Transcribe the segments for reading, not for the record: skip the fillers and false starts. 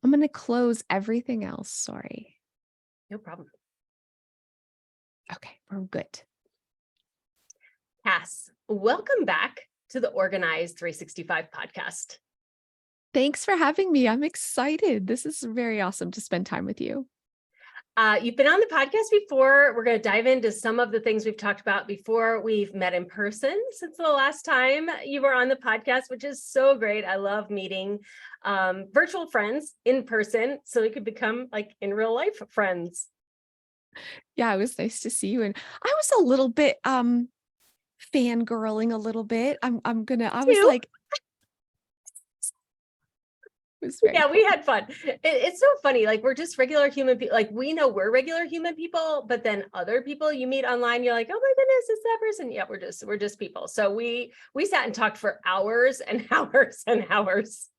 I'm going to close everything else. Sorry. No problem. Okay, we're good. Cas, welcome back to the Organized 365 podcast. Thanks for having me. I'm excited. This is very awesome to spend time with you. You've been on the podcast before. We're going to dive into some of the things we've talked about before. We've met in person since the last time you were on the podcast, which is so great. I love meeting virtual friends in person so we could become like in real life friends. Yeah, it was nice to see you. And I was a little bit fangirling a little bit. I was Too. like, it was very Yeah, we cool. had fun. It's so funny. Like we're just regular human people. Like we know we're regular human people, but then other people you meet online, you're like, oh my goodness, it's that person. Yeah, we're just people. So we sat and talked for hours and hours and hours.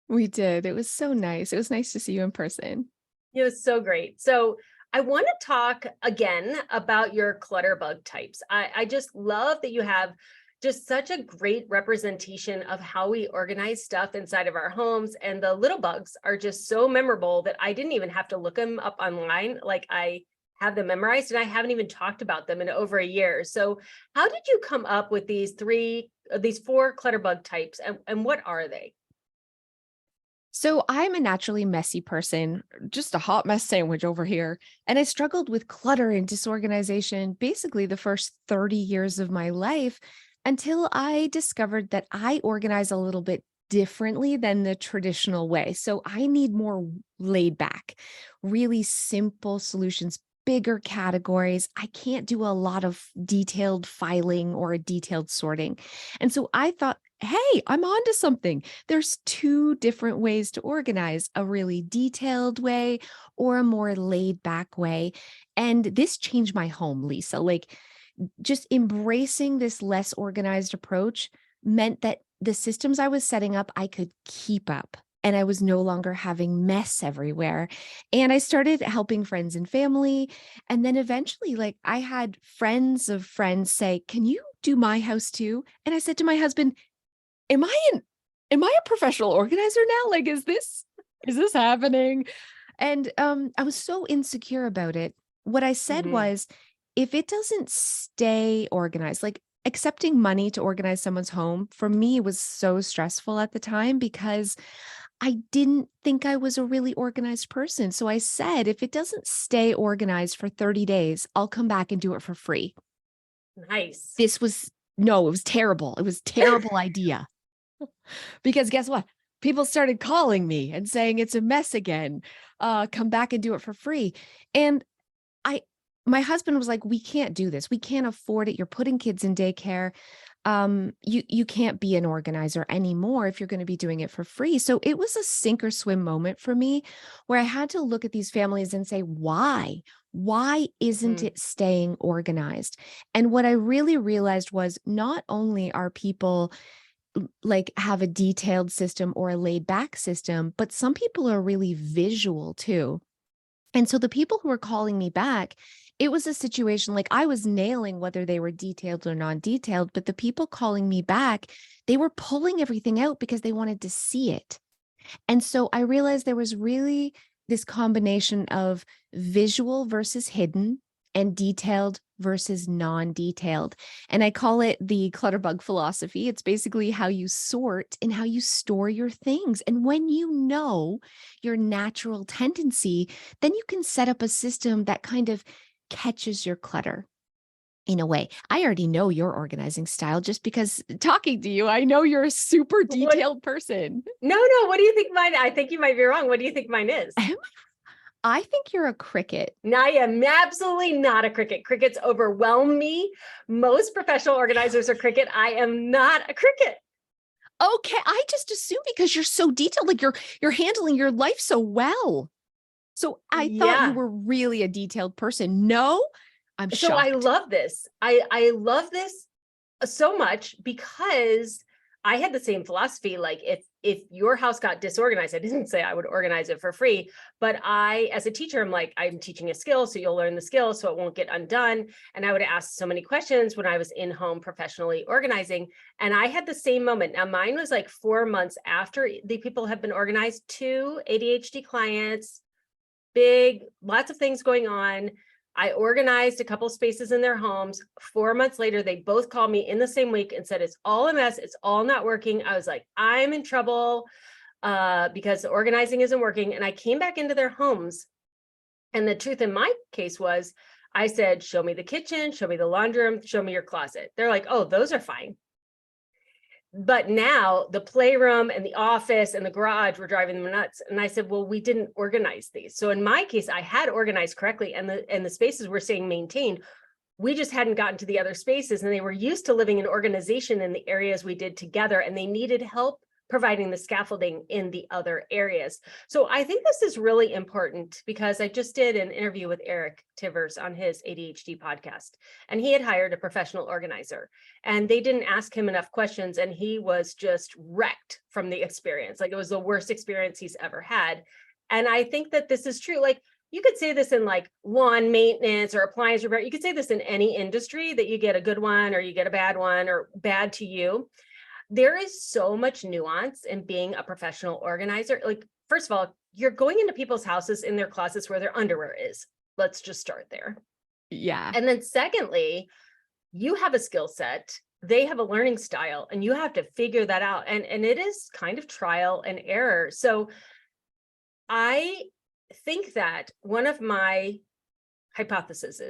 We did. It was so nice. It was nice to see you in person. It was so great. So I want to talk again about your Clutterbug types. I just love that you have just such a great representation of how we organize stuff inside of our homes. And the little bugs are just so memorable that I didn't even have to look them up online. Like I have them memorized and I haven't even talked about them in over a year. So how did you come up with these four Clutterbug types and what are they? So I'm a naturally messy person, just a hot mess sandwich over here. And I struggled with clutter and disorganization basically the first 30 years of my life until I discovered that I organize a little bit differently than the traditional way. So I need more laid back, really simple solutions, bigger categories. I can't do a lot of detailed filing or a detailed sorting. And so I thought, hey, I'm onto something. There's two different ways to organize, a really detailed way or a more laid back way. And this changed my home, Lisa. Like just embracing this less organized approach meant that the systems I was setting up, I could keep up. And I was no longer having mess everywhere. And I started helping friends and family. And then eventually, like I had friends of friends say, can you do my house too? And I said to my husband, am I a professional organizer now? Like, is this happening? And I was so insecure about it. What I said Mhm. was, if it doesn't stay organized, like accepting money to organize someone's home for me was so stressful at the time because I didn't think I was a really organized person. So I said, if it doesn't stay organized for 30 days, I'll come back and do it for free. Nice. This was no, it was terrible. It was a terrible idea. Because guess what? People started calling me and saying it's a mess again. Come back and do it for free. And I my husband was like, we can't do this. We can't afford it. You're putting kids in daycare. You can't be an organizer anymore if you're going to be doing it for free. So it was a sink or swim moment for me where I had to look at these families and say, why? Why isn't Mhm. it staying organized? And what I really realized was not only are people like have a detailed system or a laid back system, but some people are really visual too. And so the people who were calling me back, it was a situation like I was nailing whether they were detailed or non-detailed, but the people calling me back, they were pulling everything out because they wanted to see it. And so I realized there was really this combination of visual versus hidden and detailed versus non-detailed. And I call it the Clutterbug philosophy. It's basically how you sort and how you store your things. And when you know your natural tendency, then you can set up a system that kind of catches your clutter in a way. I already know your organizing style just because talking to you, I know you're a super What? detailed person. No. What do you think mine? I think you might be wrong. What do you think mine is? I think you're a cricket. No, I am absolutely not a cricket. Crickets overwhelm me. Most professional organizers are cricket. I am not a cricket. Okay, I just assumed because you're so detailed, like you're handling your life so well. So I thought you Yeah. were really a detailed person. No, I'm So I shocked. love this. I love this so much because I had the same philosophy. Like if your house got disorganized, I didn't say I would organize it for free, but I, as a teacher, I'm like, I'm teaching a skill, so you'll learn the skill, so it won't get undone. And I would ask so many questions when I was in home professionally organizing. And I had the same moment. Now mine was like 4 months after the people have been organized. 2 ADHD clients, big, lots of things going on. I organized a couple spaces in their homes. 4 months later, they both called me in the same week and said, it's all a mess. It's all not working. I was like, I'm in trouble because the organizing isn't working. And I came back into their homes. And the truth in my case was, I said, show me the kitchen, show me the laundry room, show me your closet. They're like, oh, those are fine. But now the playroom and the office and the garage were driving them nuts. And I said, well, we didn't organize these. So in my case, I had organized correctly and the spaces were staying maintained. We just hadn't gotten to the other spaces, and they were used to living in organization in the areas we did together, and they needed help providing the scaffolding in the other areas. So I think this is really important because I just did an interview with Eric Tivers on his ADHD podcast, and he had hired a professional organizer, and they didn't ask him enough questions, and he was just wrecked from the experience. Like, it was the worst experience he's ever had. And I think that this is true. Like, you could say this in like lawn maintenance or appliance repair. You could say this in any industry, that you get a good one or you get a bad one or bad to you. There is so much nuance in being a professional organizer. Like, first of all, you're going into people's houses in their closets where their underwear is. Let's just start there. Yeah. And then secondly, you have a skill set, they have a learning style, and you have to figure that out. And it is kind of trial and error. So I think that one of my hypotheses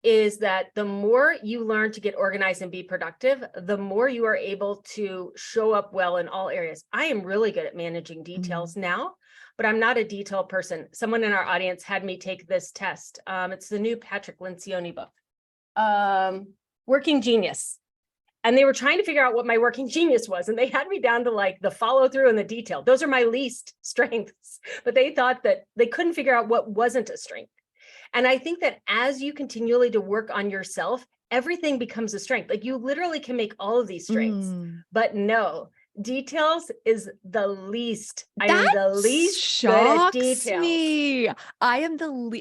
is that the more you learn to get organized and be productive, the more you are able to show up well in all areas. I am really good at managing details now, but I'm not a detail person. Someone in our audience had me take this test. It's the new Patrick Lencioni book, Working Genius. And they were trying to figure out what my working genius was. And they had me down to like the follow through and the detail. Those are my least strengths, but they thought that they couldn't figure out what wasn't a strength. And I think that as you continually to work on yourself, everything becomes a strength. Like, you literally can make all of these strengths, but no, details is the least. I am the That least good at shocks details. me. I am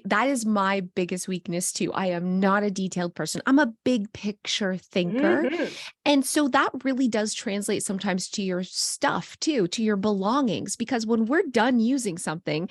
that is my biggest weakness too. I am not a detailed person. I'm a big picture thinker. And so that really does translate sometimes to your stuff too, to your belongings, because when we're done using something,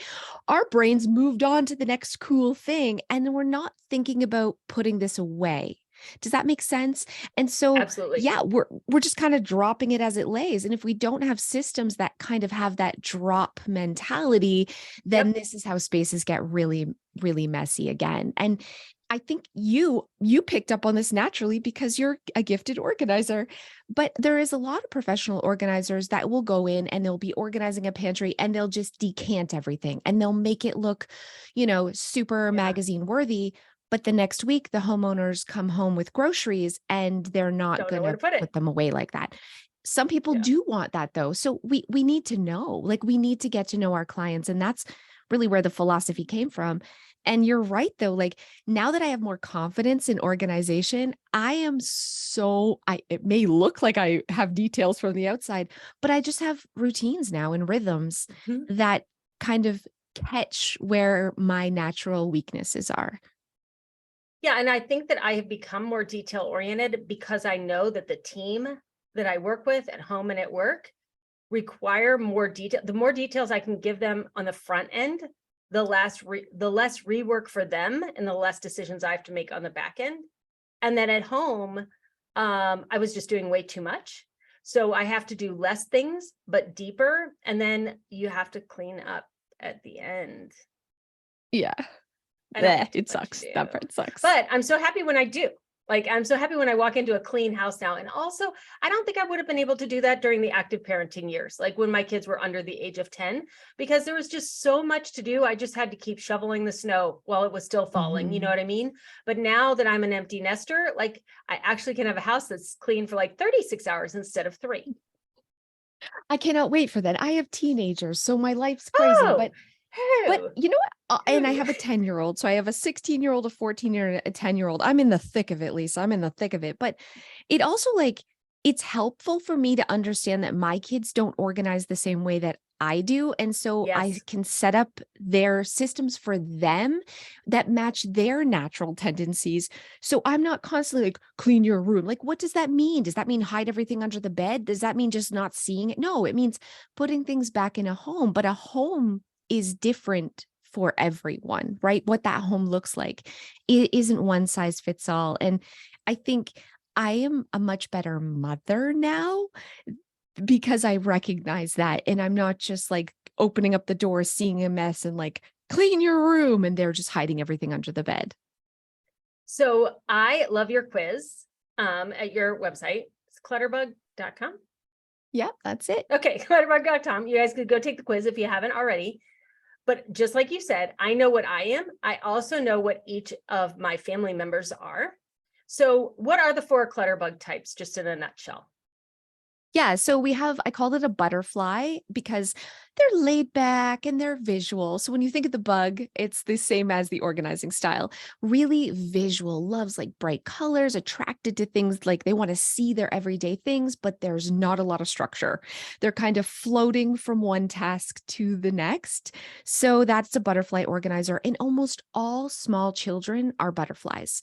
our brains moved on to the next cool thing, and we're not thinking about putting this away. Does that make sense? And so, Absolutely. yeah, we're just kind of dropping it as it lays. And if we don't have systems that kind of have that drop mentality, then this is how spaces get really, really messy again. And I think you picked up on this naturally because you're a gifted organizer, but there is a lot of professional organizers that will go in and they'll be organizing a pantry and they'll just decant everything and they'll make it look, super magazine worthy. But the next week, the homeowners come home with groceries and they're not going to put them away like that. Some people do want that though. So we need to know, like, we need to get to know our clients. And that's really where the philosophy came from. And you're right though, like, now that I have more confidence in organization, it may look like I have details from the outside, but I just have routines now and rhythms that kind of catch where my natural weaknesses are. Yeah, and I think that I have become more detail oriented because I know that the team that I work with at home and at work require more detail. The more details I can give them on the front end, the less rework for them and the less decisions I have to make on the back end. And then at home, I was just doing way too much. So I have to do less things, but deeper. And then you have to clean up at the end. Yeah. It sucks. That part sucks. But I'm so happy when I do. Like, I'm so happy when I walk into a clean house now. And also, I don't think I would have been able to do that during the active parenting years, like when my kids were under the age of 10, because there was just so much to do. I just had to keep shoveling the snow while it was still falling. You know what I mean? But now that I'm an empty nester, like, I actually can have a house that's clean for like 36 hours instead of 3. I cannot wait for that. I have teenagers, so my life's crazy, but you know what? And I have a 10-year-old. So I have a 16-year-old, a 14-year-old, a 10-year-old. I'm in the thick of it, Lisa. I'm in the thick of it. But it also, like, It's helpful for me to understand that my kids don't organize the same way that I do, and so I Yes. can set up their systems for them that match their natural tendencies. So I'm not constantly like, clean your room. Like, what does that mean? Does that mean hide everything under the bed? Does that mean just not seeing it? No, it means putting things back in a home, but a home is different for everyone, right? What that home looks like. It isn't one size fits all. And I think I am a much better mother now because I recognize that, and I'm not just, like, opening up the door, seeing a mess, and, like, "Clean your room," and they're just hiding everything under the bed. So I love your quiz at your website. It's clutterbug.com. Yep, that's it. Okay, clutterbug.com. You guys could go take the quiz if you haven't already. But just like you said, I know what I am. I also know what each of my family members are. So what are the 4 clutterbug types, just in a nutshell? Yeah, so we have I called it a butterfly because they're laid back and they're visual. So when you think of the bug, it's the same as the organizing style. Really visual, loves like bright colors, attracted to things like they want to see their everyday things, but there's not a lot of structure. They're kind of floating from one task to the next. So that's a butterfly organizer. And almost all small children are butterflies.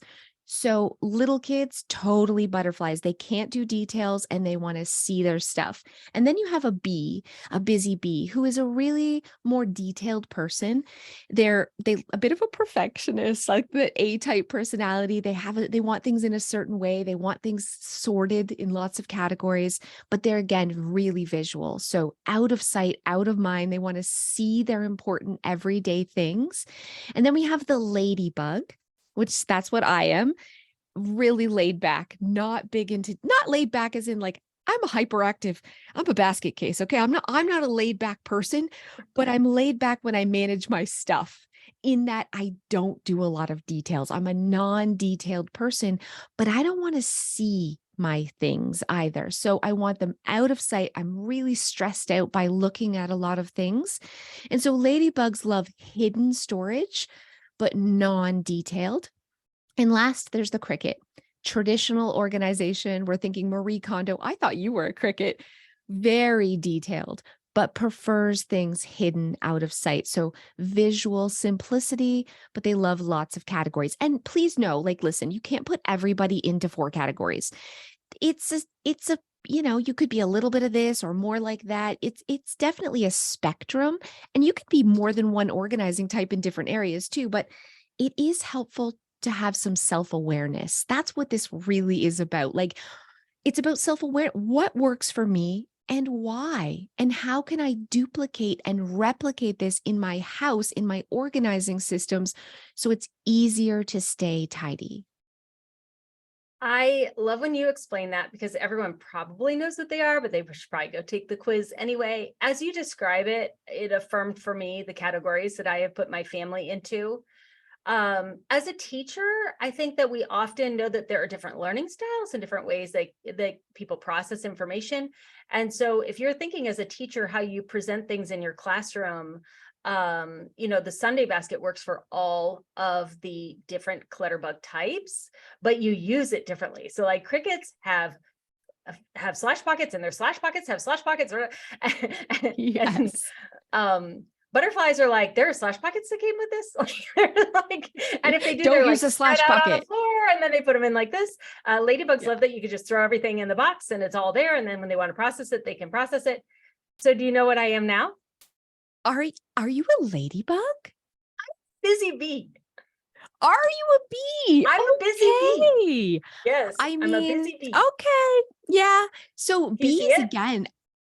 So little kids, totally butterflies. They can't do details and they want to see their stuff. And then you have a bee, a busy bee, who is a really more detailed person. They a bit of a perfectionist, like the A-type personality. They want things in a certain way. They want things sorted in lots of categories, but they're again really visual. So out of sight, out of mind. They want to see their important everyday things. And then we have the ladybug, which that's what I am, really laid back, not laid back as in like I'm a hyperactive, I'm a basket case. Okay. I'm not a laid back person, but I'm laid back when I manage my stuff in that I don't do a lot of details. I'm a non-detailed person, but I don't want to see my things either. So I want them out of sight. I'm really stressed out by looking at a lot of things. And so ladybugs love hidden storage, but non-detailed. And last, there's the cricket. Traditional organization. We're thinking Marie Kondo. I thought you were a cricket. Very detailed, but prefers things hidden out of sight. So visual simplicity, but they love lots of categories. And please know, like, listen, you can't put everybody into 4 categories. It's a you could be a little bit of this or more like that. It's definitely a spectrum, and you could be more than one organizing type in different areas too, but it is helpful to have some self-awareness. That's what this really is about. Like, it's about self-aware. What works for me and why? And how can I duplicate and replicate this in my house, in my organizing systems, so it's easier to stay tidy? I love when you explain that because everyone probably knows what they are, but they should probably go take the quiz anyway. As you describe it, it affirmed for me the categories that I have put my family into. As a teacher, I think that we often know that there are different learning styles and different ways that people process information. And so if you're thinking as a teacher how you present things in your classroom, the Sunday basket works for all of the different clutterbug types, but you use it differently. So like crickets have slash pockets, and their slash pockets have slash pockets, and Yes. butterflies are like, there are slash pockets that came with this. Like, and if they do, Don't they're use like a spread slash out on the bucket. floor, and then they put them in like this. Ladybugs Yeah. love that you could just throw everything in the box and it's all there, and then when they want to process it, they can process it. So do you know what I am now? Are you a ladybug? Busy bee. Are you a bee? I'm a busy bee. Okay. Yes, I I'm a mean, busy bee. okay. Yeah. So Do you see bees it? again,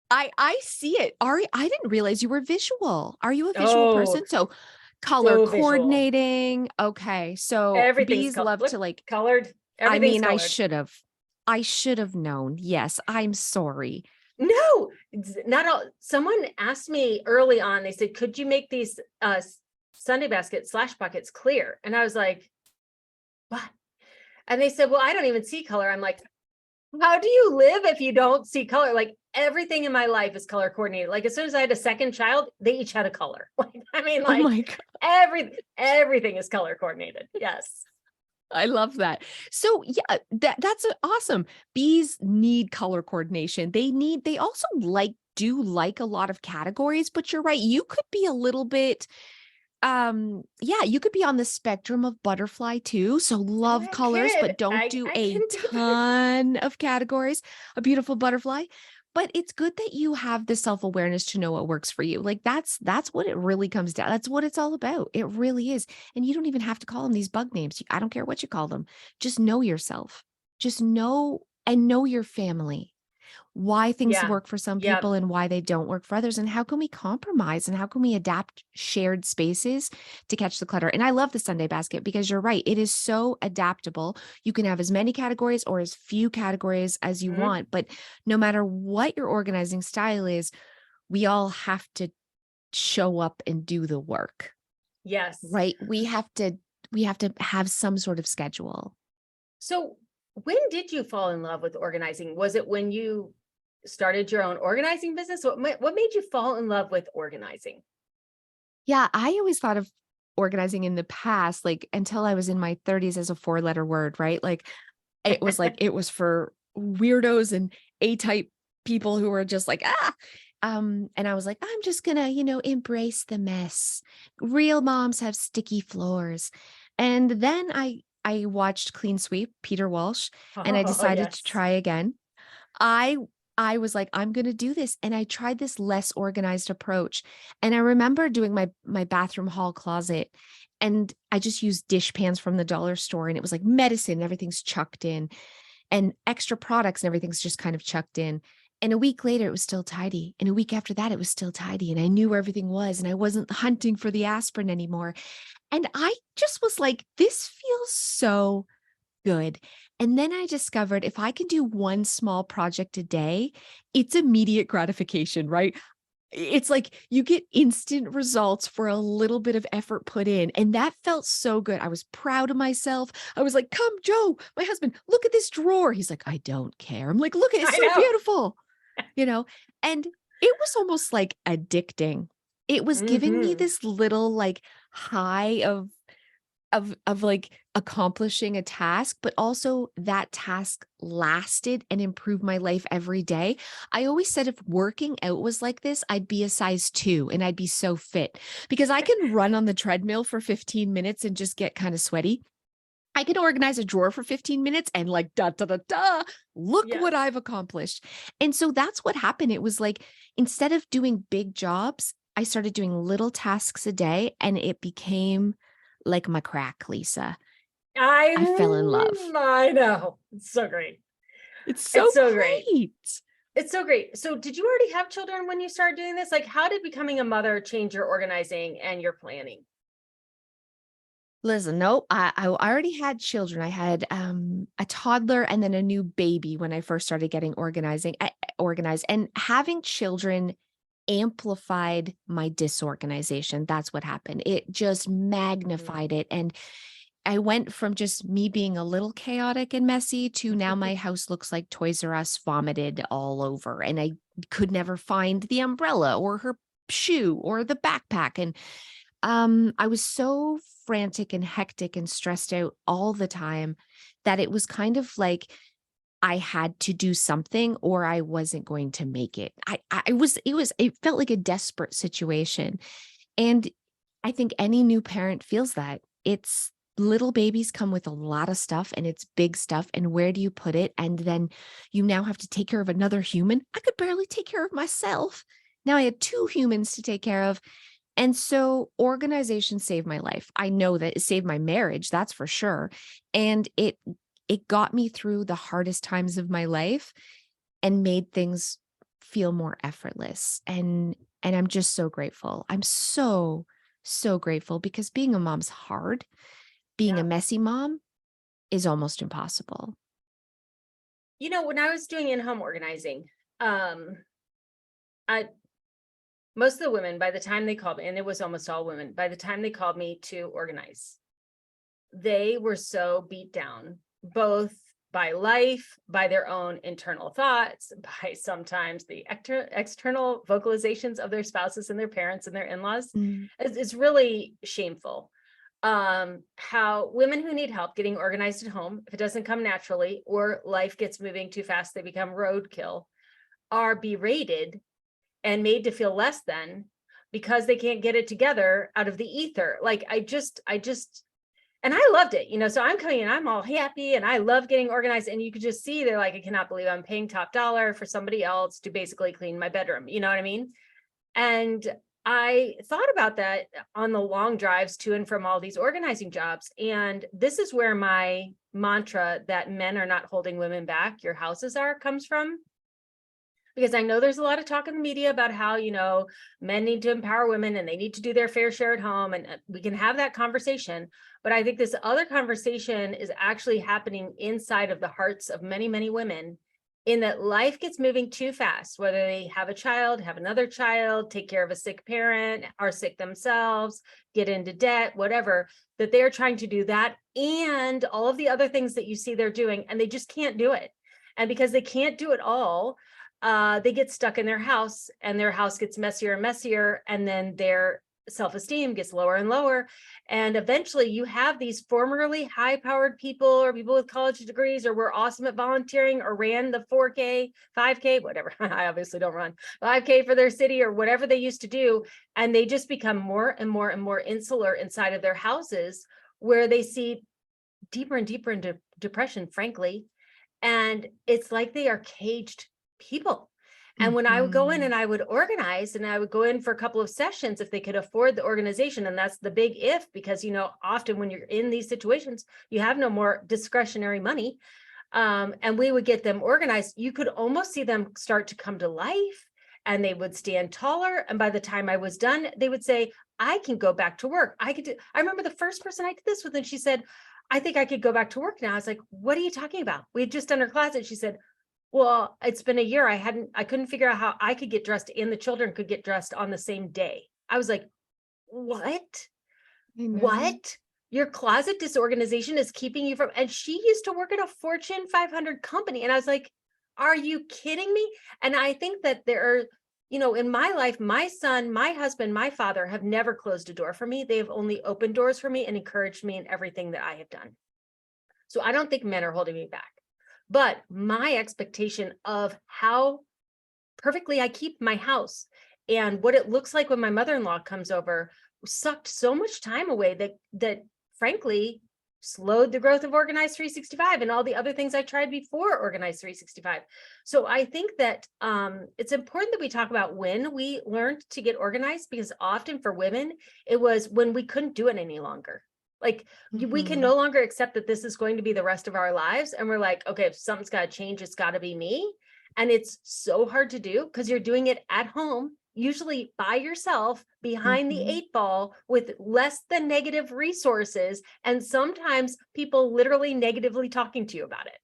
I see it. I didn't realize you were visual. Are you a visual Oh, person? So color so visual. coordinating. Okay. So Everything's bees love to look, like, colored. I Everything's mean, colored. I should have known. Yes, I'm sorry. No, not all. Someone asked me early on, they said, could you make these Sunday basket slash buckets clear? And I was like, what? And they said, well, I don't even see color. I'm like, how do you live if you don't see color? Like everything in my life is color coordinated. Like as soon as I had a second child, they each had a color. Like, I mean, Oh like my God. everything is color coordinated. Yes. I love that. So yeah, that's awesome. Bees need color coordination. They also do like a lot of categories, but you're right. You could be a little bit yeah, you could be on the spectrum of butterfly too. So Oh, love I colors, could. but don't do I a can be butterfly. ton of categories. A beautiful butterfly. But it's good that you have the self-awareness to know what works for you. Like that's what it really comes down. That's what it's all about. It really is. And you don't even have to call them these bug names. I don't care what you call them. Just know yourself. Just know and know your family, why things Yeah. work for some Yep. people and why they don't work for others, and how can we compromise and how can we adapt shared spaces to catch the clutter. And I love the Sunday basket because you're right, it is so adaptable. You can have as many categories or as few categories as you Mhm. want, but no matter what your organizing style is, we all have to show up and do the work, Yes. right? We have to have some sort of schedule. So when did you fall in love with organizing? Was it when you started your own organizing business? What made you fall in love with organizing? Yeah, I always thought of organizing in the past, like, until I was in my 30s as a four-letter word, right? Like, it was for weirdos and A-type people who were just like, "Ah!" And I was like, "I'm just gonna, embrace the mess. Real moms have sticky floors." And then I watched Clean Sweep, Peter Walsh, and I Oh, decided to yes. try again. I I was like, "I'm gonna do this," and I tried this less organized approach, and I remember doing my bathroom hall closet, and I just used dish pans from the dollar store, and it was like medicine, everything's chucked in, and extra products and everything's just kind of chucked in, and a week later, it was still tidy, and a week after that, it was still tidy, and I knew where everything was, and I wasn't hunting for the aspirin anymore, and I just was like, "This feels so good." And then I discovered if I can do one small project a day, it's immediate gratification, right? It's like you get instant results for a little bit of effort put in. And that felt so good. I was proud of myself. I was like, "Come, Joe, my husband, look at this drawer." He's like, "I don't care." I'm like, "Look, it's I so know. beautiful." You know, and it was almost like addicting. It was giving me Hmm. this little like high of like accomplishing a task, but also that task lasted and improved my life every day. I always said if working out was like this, I'd be a size 2 and I'd be so fit because I can run on the treadmill for 15 minutes and just get kind of sweaty. I can organize a drawer for 15 minutes and like da da da da, look what Yes. I've accomplished. And so that's what happened. It was like instead of doing big jobs, I started doing little tasks a day and it became like my crack, Lisa. I fell in love. I know. It's so great. It's so It's so great. great. It's so great. So did you already have children when you started doing this? Like, how did becoming a mother change your organizing and your planning? Listen, nope. I already had children. I had a toddler and then a new baby when I first started getting organized. And having children amplified my disorganization. That's what happened. It just Mhm. magnified it. And I went from just me being a little chaotic and messy to now my house looks like Toys R Us vomited all over. And I could never find the umbrella or her shoe or the backpack. And I was so frantic and hectic and stressed out all the time that it was kind of like I had to do something or I wasn't going to make it. It felt like a desperate situation. And I think any new parent feels that. It's little babies come with a lot of stuff and it's big stuff. And where do you put it? And then you now have to take care of another human. I could barely take care of myself. Now I had two humans to take care of. And so organization saved my life. I know that it saved my marriage, that's for sure. And it got me through the hardest times of my life and made things feel more effortless. And I'm just so grateful. I'm so so grateful because being a mom's hard. Being a Yeah. messy mom is almost impossible. When I was doing in-home organizing, um, I most of the women, by the time they called me, and it was almost all women, by the time they called me to organize, they were so beat down, both by life, by their own internal thoughts, by sometimes the external vocalizations of their spouses and their parents and their in-laws. Mm. It's really shameful. how women who need help getting organized at home, if it doesn't come naturally or life gets moving too fast, they become roadkill, are berated and made to feel less than because they can't get it together out of the ether. Like and I loved it, so I'm coming in, I'm all happy and I love getting organized. And you could just see they're like, I cannot believe I'm paying top dollar for somebody else to basically clean my bedroom. You know what I mean? And I thought about that on the long drives to and from all these organizing jobs. And this is where my mantra that men are not holding women back, your houses are, comes from. Because I know there's a lot of talk in the media about how, men need to empower women and they need to do their fair share at home. And we can have that conversation. But I think this other conversation is actually happening inside of the hearts of many, many women, in that life gets moving too fast, whether they have a child, have another child, take care of a sick parent, are sick themselves, get into debt, whatever, that they're trying to do that and all of the other things that you see they're doing, and they just can't do it. And because they can't do it all, they get stuck in their house and their house gets messier and messier. And then their self-esteem gets lower and lower. And eventually you have these formerly high-powered people or people with college degrees or were awesome at volunteering or ran the 4K, 5K, whatever. I obviously don't run 5K for their city or whatever they used to do. And they just become more and more and more insular inside of their houses, where they see deeper and deeper into depression, frankly. And it's like they are caged people. And when I would go in Mhm. and I would organize, and I would go in for a couple of sessions if they could afford the organization, and that's the big if, because often when you're in these situations, you have no more discretionary money. And we would get them organized. You could almost see them start to come to life, and they would stand taller. And by the time I was done, they would say, I can go back to work. I remember the first person I did this with, and she said, I think I could go back to work now. I was like, what are you talking about? We had just done her class. And she said, well, it's been a year. I couldn't figure out how I could get dressed and the children could get dressed on the same day. I was like, what? I know. What? Your closet disorganization is keeping you from, and she used to work at a Fortune 500 company. And I was like, are you kidding me? And I think that there are, in my life, my son, my husband, my father have never closed a door for me. They have only opened doors for me and encouraged me in everything that I have done. So I don't think men are holding me back. But my expectation of how perfectly I keep my house and what it looks like when my mother-in-law comes over sucked so much time away that frankly slowed the growth of Organized 365 and all the other things I tried before Organized 365. So I think that it's important that we talk about when we learned to get organized, because often for women, it was when we couldn't do it any longer. Like we can Mhm. no longer accept that this is going to be the rest of our lives. And we're like, okay, if something's got to change, it's got to be me. And it's so hard to do because you're doing it at home, usually by yourself, behind the Mhm. 8 ball with less than negative resources. And sometimes people literally negatively talking to you about it.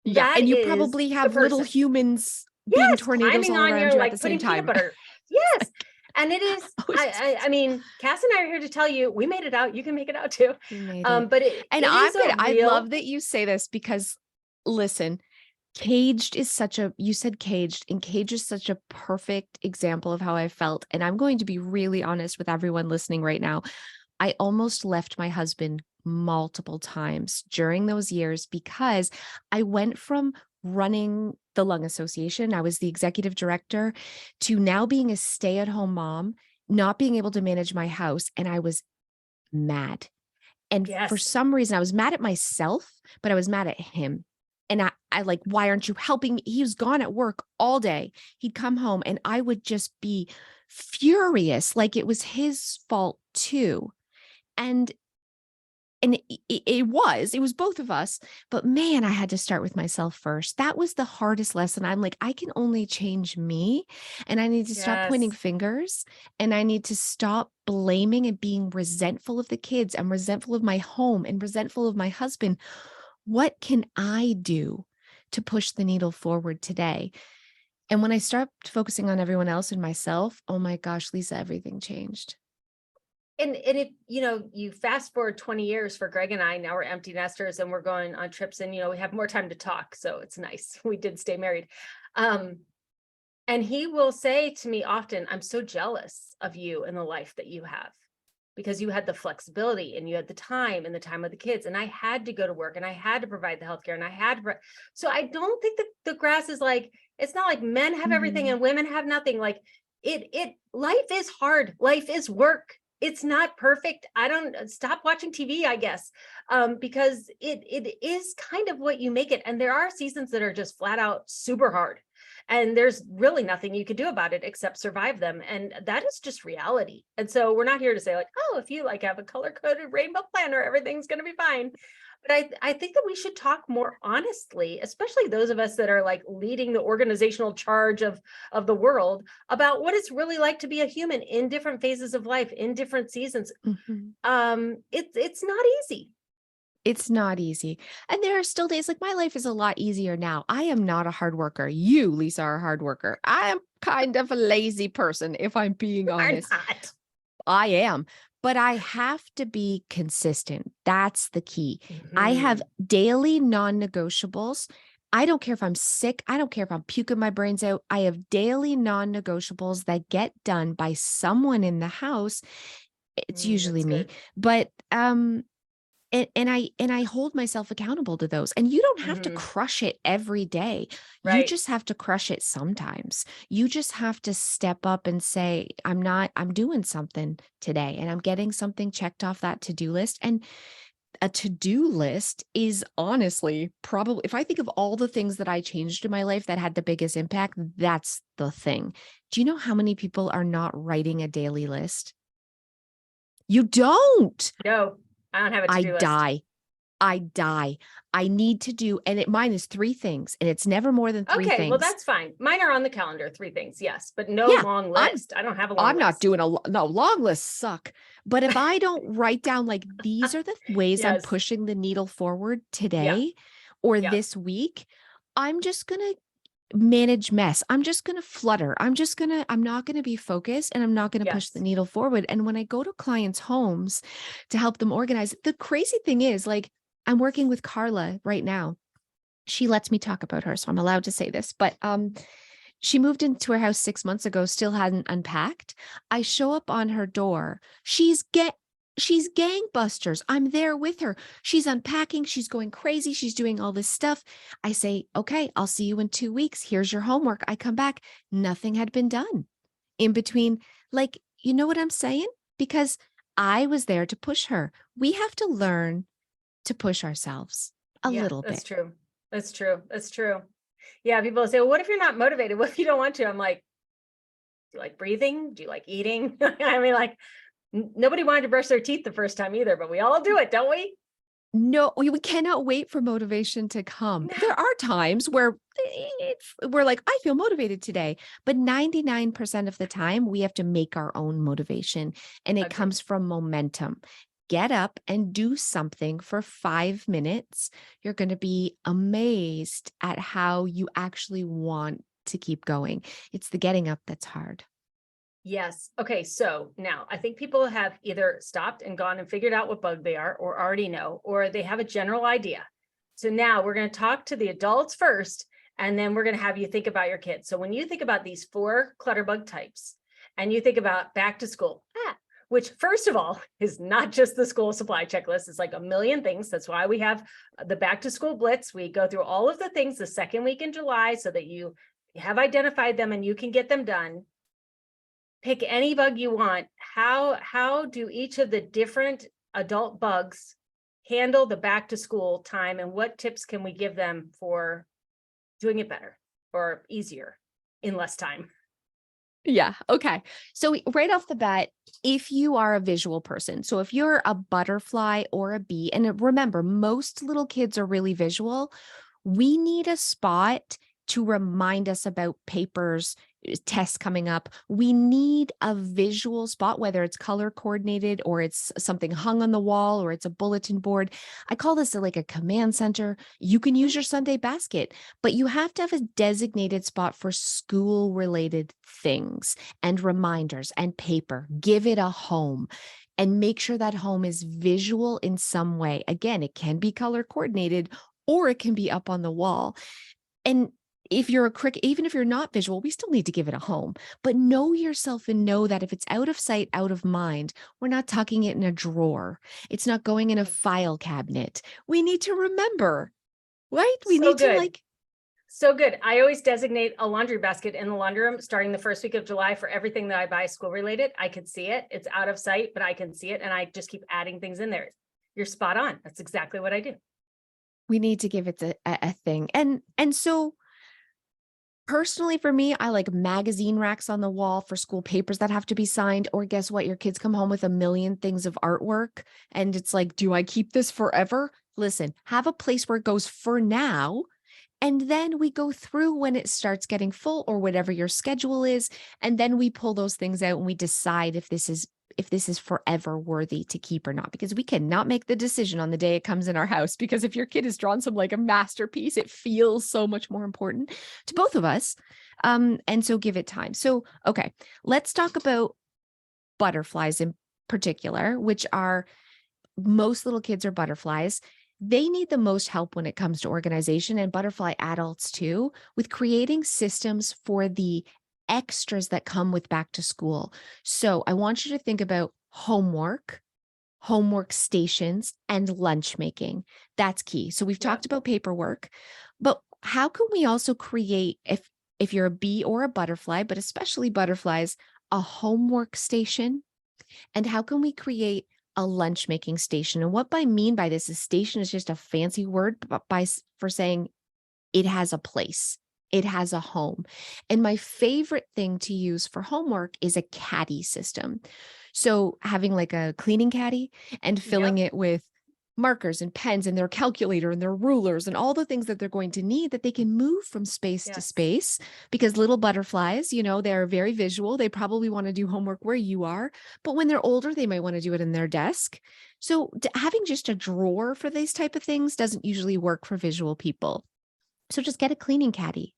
Yeah, That and you is probably the have little person. humans being Yes, tornadoes climbing all on around you, you at the like same putting peanut time. butter. Yes. Like, And it is, I was I mean, Cass and I are here to tell you, we made it out. You can make it out too. we made it. But it, And it is a I real, love that you say this because listen, caged is such a you said caged, and cage is such a perfect example of how I felt. And I'm going to be really honest with everyone listening right now. I almost left my husband multiple times during those years because I went from running the Lung Association, I was the executive director, to now being a stay-at-home mom, not being able to manage my house, and I was mad. And for yes. some reason, I was mad at myself, but I was mad at him. And I like, why aren't you helping me? He was gone at work all day. He'd come home and I would just be furious, like it was his fault too. And it was both of us, but man, I had to start with myself first. That was the hardest lesson. I'm like, I can only change me, and I need to stop pointing Yes. fingers, and I need to stop blaming and being resentful of the kids. I'm resentful of my home and resentful of my husband. What can I do to push the needle forward today? And when I stopped focusing on everyone else and myself, oh my gosh, Lisa, everything changed. And if you fast forward 20 years for Greg and I, now we're empty nesters and we're going on trips, and we have more time to talk, so it's nice. We did stay married. um and he will say to me often, I'm so jealous of you and the life that you have. because you had the flexibility and you had the time of the kids. And I had to go to work and I had to provide the healthcare and I had to, so I don't think that the grass is like, it's not like men have everything Mhm. and women have nothing. Like life is hard. Life is work. It's not perfect. I don't stop watching TV, I guess, because it is kind of what you make it. And there are seasons that are just flat out super hard. And there's really nothing you can do about it except survive them. And that is just reality. And so we're not here to say like, oh, if you like have a color coded rainbow planner, everything's going to be fine. But I think that we should talk more honestly, especially those of us that are like leading the organizational charge of the world, about what it's really like to be a human in different phases of life, in different seasons. Mhm. It's not easy. It's not easy. And there are still days like my life is a lot easier now. I am not a hard worker. You, Lisa, are a hard worker. I am kind of a lazy person, if I'm being Are honest. not. I am, but I have to be consistent. That's the key. I have Mhm. daily non-negotiables. I don't care if I'm sick. I don't care if I'm puking my brains out. I have daily non-negotiables that get done by someone in the house. It's usually That's me, good. but and I hold myself accountable to those. And you don't have to Mhm. crush it every day. You Right. just have to crush it sometimes. You just have to step up and say, I'm doing something today and I'm getting something checked off that to-do list. And a to-do list is honestly probably, if I think of all the things that I changed in my life that had the biggest impact, that's the thing. Do you know how many people are not writing a daily list? You don't. No, I don't have a I to-do list. die. I die. I need to do, and mine is three things, and it's never more than three Okay, well, things. that's fine. Mine are on the calendar, three things, yes, but no Yeah, long I'm list. I don't have a long I'm not list. doing no, long lists suck. But if I don't write down like these are the ways I'm Yes. pushing the needle forward Yeah. today or Yeah. this week, I'm just gonna manage mess. I'm just gonna flutter. I'm not gonna be focused and I'm not gonna push the Yes. needle forward. And when I go to clients' homes to help them organize, the crazy thing is like I'm working with Carla right now. She lets me talk about her, so I'm allowed to say this, but she moved into her house 6 months ago, still hadn't unpacked. I show up on her door. She's gangbusters. I'm there with her. She's unpacking, she's going crazy, she's doing all this stuff. I say, "Okay, I'll see you in 2 weeks. Here's your homework." I come back, nothing had been done in between. Like, you know what I'm saying? Because I was there to push her. We have to learn to push ourselves a Yeah, little that's bit. true. That's true. That's true. Yeah, people say, well, what if you're not motivated? What if you don't want to? I'm like, do you like breathing? Do you like eating? I mean, like, nobody wanted to brush their teeth the first time either, but we all do it, don't we? No, we cannot wait for motivation to come. There No. are times where we're like, I feel motivated today, but 99% of the time, we have to make our own motivation, and it Agreed. comes from momentum. Get up and do something for 5 minutes. You're going to be amazed at how you actually want to keep going. It's the getting up that's hard. Yes. Okay. So now I think people have either stopped and gone and figured out what bug they are, or already know, or they have a general idea. So now we're going to talk to the adults first, and then we're going to have you think about your kids. So when you think about these four Clutterbug types, and you think about back to school, which first of all is not just the school supply checklist, it's like a million things. That's why we have the back to school blitz. We go through all of the things the second week in July so that you have identified them and you can get them done. Pick any bug you want. How do each of the different adult bugs handle the back to school time, and what tips can we give them for doing it better or easier in less time? Yeah. Okay. So right off the bat, if you are a visual person, so if you're a butterfly or a bee, and remember, most little kids are really visual, we need a spot to remind us about papers, tests coming up. We need a visual spot, whether it's color coordinated or it's something hung on the wall or it's a bulletin board. I call this like a command center. You can use your Sunday basket, but you have to have a designated spot for school related things and reminders and paper. Give it a home and make sure that home is visual in some way. Again, it can be color coordinated or it can be up on the wall. And if you're a cricket, even if you're not visual, we still need to give it a home. But know yourself and know that if it's out of sight, out of mind, we're not tucking it in a drawer. It's not going in a file cabinet. We need to remember, right? We So need to good. like, So good. I always designate a laundry basket in the laundry room starting the first week of July for everything that I buy school related. I can see it. It's out of sight, but I can see it. And I just keep adding things in there. You're spot on. That's exactly what I do. we need to give it a thing. And so personally, for me, I like magazine racks on the wall for school papers that have to be signed. Or guess what? Your kids come home with a million things of artwork. And it's like, do I keep this forever? Listen, have a place where it goes for now. And then we go through when it starts getting full or whatever your schedule is. And then we pull those things out and we decide if this is forever worthy to keep or not, because we cannot make the decision on the day it comes in our house. Because if your kid has drawn some like a masterpiece, it feels so much more important to both of us. And so give it time. So, okay, let's talk about butterflies in particular, which are most little kids are butterflies. They need the most help when it comes to organization, and butterfly adults too, with creating systems for the extras that come with back to school. So I want you to think about homework stations, and lunch making. That's key. So we've Yep. talked about paperwork, but how can we also create, if you're a bee or a butterfly, but especially butterflies, a homework station, and how can we create a lunch making station? And what I mean by this is station is just a fancy word for saying it has a place. It has a home. And my favorite thing to use for homework is a caddy system. So having like a cleaning caddy and filling Yep. it with markers and pens and their calculator and their rulers and all the things that they're going to need that they can move from space to Yes. space, because little butterflies, they're very visual. They probably want to do homework where you are, but when they're older, they might want to do it in their desk. So having just a drawer for these type of things doesn't usually work for visual people. So just get a cleaning caddy.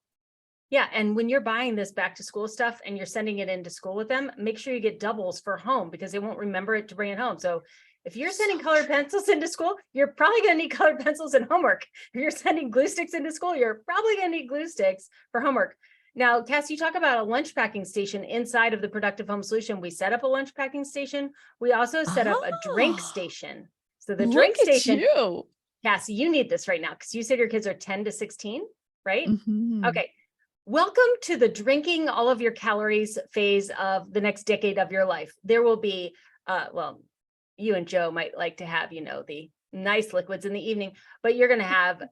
Yeah. And when you're buying this back to school stuff and you're sending it into school with them, make sure you get doubles for home because they won't remember it to bring it home. So if you're So sending colored true. pencils into school, you're probably going to need colored pencils and homework. If you're sending glue sticks into school, you're probably going to need glue sticks for homework. Now, Cass, you talk about a lunch packing station inside of the Productive Home Solution. We set up a lunch packing station. We also set up a drink Oh, station. So the drink look at station, you. Cass, you need this right now because you said your kids are 10 to 16, right? Mhm. Okay. Welcome to the drinking all of your calories phase of the next decade of your life. There will be, well, you and Joe might like to have, the nice liquids in the evening, but you're going to have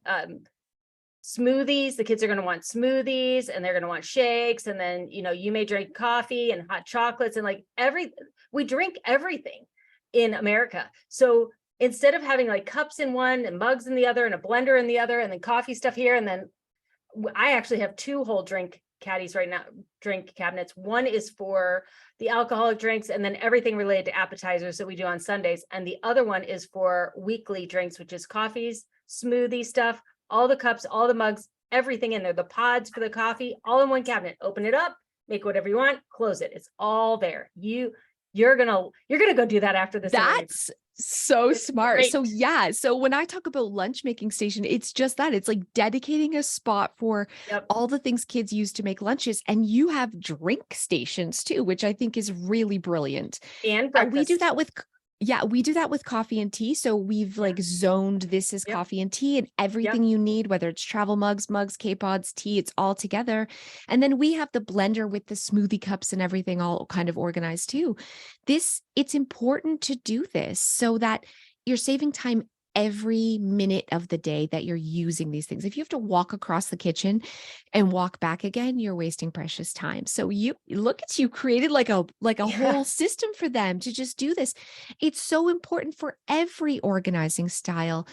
smoothies. The kids are going to want smoothies and they're going to want shakes. And then, you may drink coffee and hot chocolates and we drink everything in America. So instead of having like cups in one and mugs in the other and a blender in the other and then coffee stuff here and then I actually have two whole drink caddies right now, drink cabinets. One is for the alcoholic drinks and then everything related to appetizers that we do on Sundays. And the other one is for weekly drinks, which is coffees, smoothie stuff, all the cups, all the mugs, everything in there, the pods for the coffee, all in one cabinet. Open it up, make whatever you want, close it. It's all there. You're gonna go do that after this interview. That's so It's smart. So great. yeah, so when I talk about lunch making station, it's just that. It's like dedicating a spot for Yep. all the things kids use to make lunches, and you have drink stations too, which I think is really brilliant. And We do breakfast. that with Yeah, we do that with coffee and tea. So we've Yeah. like zoned this as Yep. coffee and tea, and everything Yep. you need, whether it's travel mugs, K-pods, tea, it's all together. And then we have the blender with the smoothie cups and everything all kind of organized too. It's important to do this so that you're saving time every minute of the day that you're using these things. If you have to walk across the kitchen and walk back again, you're wasting precious time. So you look at you created like a Yeah. whole system for them to just do this. It's so important for every organizing style.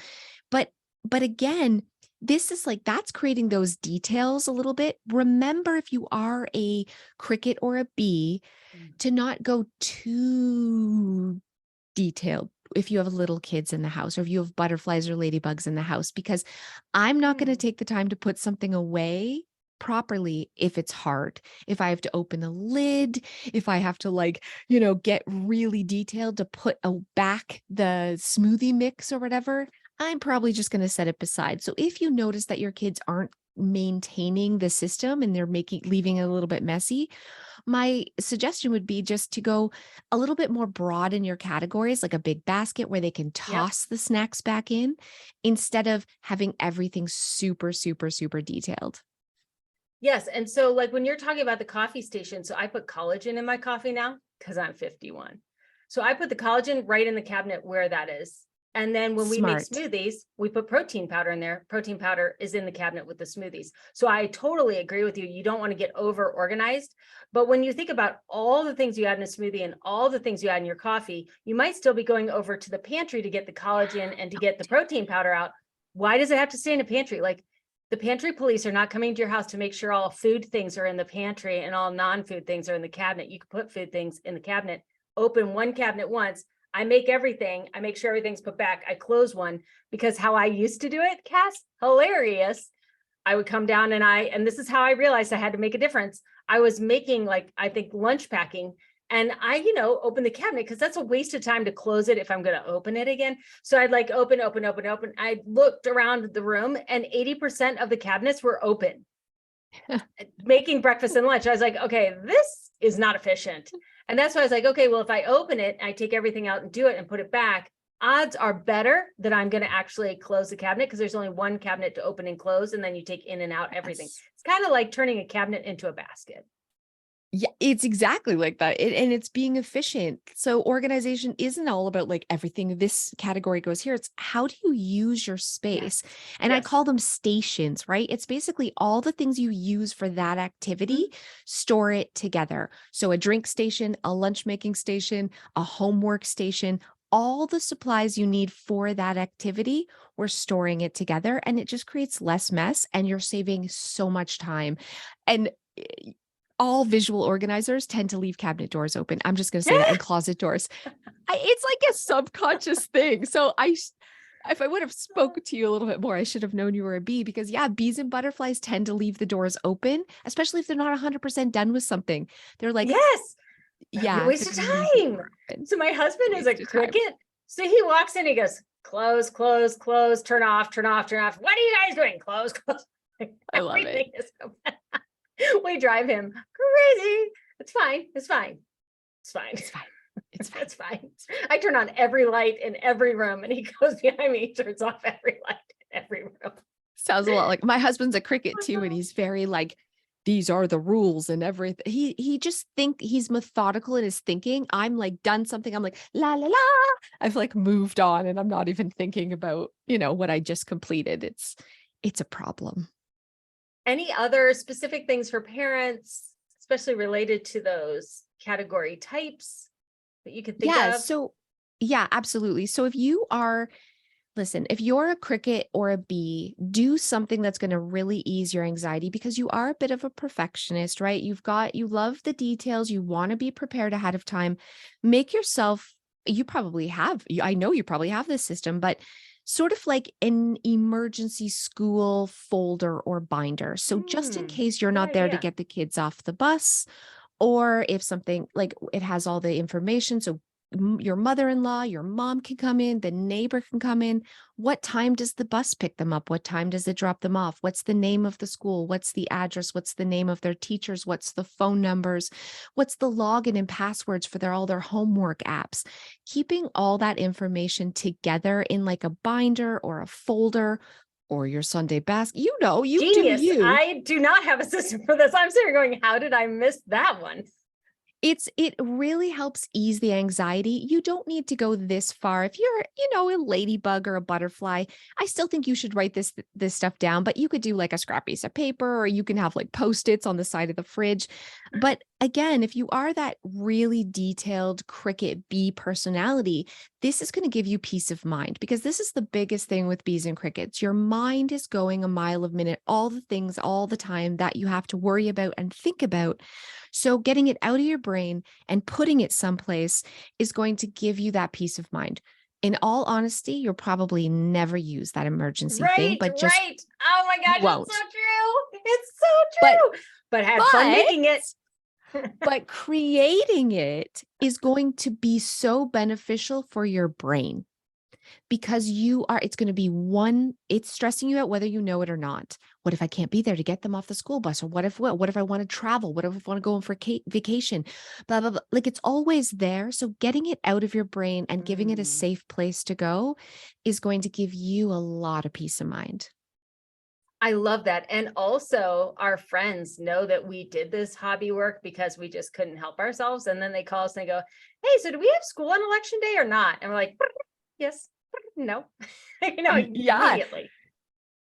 But but again, this is like that's creating those details a little bit. Remember, if you are a cricket or a bee, to not go too detailed if you have little kids in the house or if you have butterflies or ladybugs in the house, because I'm not going to Mm. take the time to put something away properly if it's hard. If I have to open a lid, if I have to get really detailed to put back the smoothie mix or whatever, I'm probably just going to set it beside. So if you notice that your kids aren't maintaining the system and they're leaving it a little bit messy, my suggestion would be just to go a little bit more broad in your categories, like a big basket where they can Yep. toss the snacks back in instead of having everything super, super, super detailed. Yes. And so like when you're talking about the coffee station, so I put collagen in my coffee now because I'm 51. So I put the collagen right in the cabinet where that is. And then when we make Smart. smoothies, we put protein powder in there. Protein powder is in the cabinet with the smoothies. So I totally agree with you. You don't want to get over organized. But when you think about all the things you add in a smoothie and all the things you add in your coffee, you might still be going over to the pantry to get the collagen and to get the protein powder out. Why does it have to stay in a pantry? Like the pantry police are not coming to your house to make sure all food things are in the pantry and all non-food things are in the cabinet. You can put food things in the cabinet, open one cabinet once. I make everything. I make sure everything's put back. I close one because how I used to do it, Cass, hilarious. I would come down and this is how I realized I had to make a difference. I was making like, I think lunch packing and I, open the cabinet because that's a waste of time to close it if I'm going to open it again. So I'd like open. I looked around the room and 80% of the cabinets were open, making breakfast and lunch. I was like, okay, this is not efficient. And that's why I was like, okay, well, if I open it, I take everything out and do it and put it back, odds are better that I'm going to actually close the cabinet because there's only one cabinet to open and close. And then you take in and out everything. Yes. It's kind of like turning a cabinet into a basket. Yeah, it's exactly like that. And it's being efficient. So organization isn't all about like everything this category goes here. It's how do you use your Yes. space? And I Yes. call them stations, right? It's basically all the things you use for that activity, Mhm. store it together. So a drink station, a lunch making station, a homework station, all the supplies you need for that activity, we're storing it together and it just creates less mess and you're saving so much time. And all visual organizers tend to leave cabinet doors open. I'm just going to say that, and closet doors. It's like a subconscious thing. So if I would have spoke to you a little bit more, I should have known you were a bee because yeah, bees and butterflies tend to leave the doors open, especially if they're not 100% done with something. They're like, Yes. That'd be a yeah, waste they're of going to leave the time. door open. So my husband is a Waste of time. cricket. So he walks in, he goes, close, close, close, turn off, turn off, turn off. What are you guys doing? Close, close. I love it. Everything is so bad. We drive him crazy. It's fine. It's fine. It's fine. It's fine. It's fine. It's fine. I turn on every light in every room and he goes behind me, he turns off every light in every room. Sounds a lot like my husband's a cricket too, and he's very like, these are the rules and everything. He just he's methodical in his thinking. I'm like done something. I'm like, la la la. I've like moved on and I'm not even thinking about, what I just completed. It's a problem. Any other specific things for parents, especially related to those category types that you could think Yeah. of? So yeah, absolutely. So listen, if you're a cricket or a bee, do something that's going to really ease your anxiety because you are a bit of a perfectionist, right? You love the details, you want to be prepared ahead of time. Make yourself, I know you probably have this system, but sort of like an emergency school folder or binder. So just in case you're Good not there to idea. get the kids off the bus, or if something like it has all the information. So your mother-in-law, your mom can come in, the neighbor can come in. What time does the bus pick them up? What time does it drop them off? What's the name of the school? What's the address? What's the name of their teachers? What's the phone numbers? What's the login and passwords for all their homework apps? Keeping all that information together in like a binder or a folder or your Sunday basket. You do Genius. you. I do not have a system for this. I'm sitting here going, how did I miss that one? It really helps ease the anxiety. You don't need to go this far. If you're, a ladybug or a butterfly, I still think you should write this stuff down, but you could do like a scrap piece of paper or you can have like post-its on the side of the fridge. But again, if you are that really detailed cricket bee personality, this is going to give you peace of mind because this is the biggest thing with bees and crickets. Your mind is going a mile a minute, all the things all the time that you have to worry about and think about. So getting it out of your brain and putting it someplace is going to give you that peace of mind. In all honesty, you'll probably never use that emergency thing, Right, but just right. Oh my you gosh, it's won't. so true. It's so But true. But had fun but making it. but creating it is going to be so beneficial for your brain. because it's going to be it's stressing you out whether you know it or not. What if I can't be there to get them off the school bus? Or what if I want to travel? What if I want to go on for vacation? Blah, blah, blah. Like it's always there. So getting it out of your brain and giving it a Mm. safe place to go is going to give you a lot of peace of mind. I love that. And also, our friends know that we did this hobby work because we just couldn't help ourselves. And then they call us and they go, "Hey, so do we have school on election day or not?" And we're like, "Yes, no," Yeah. immediately.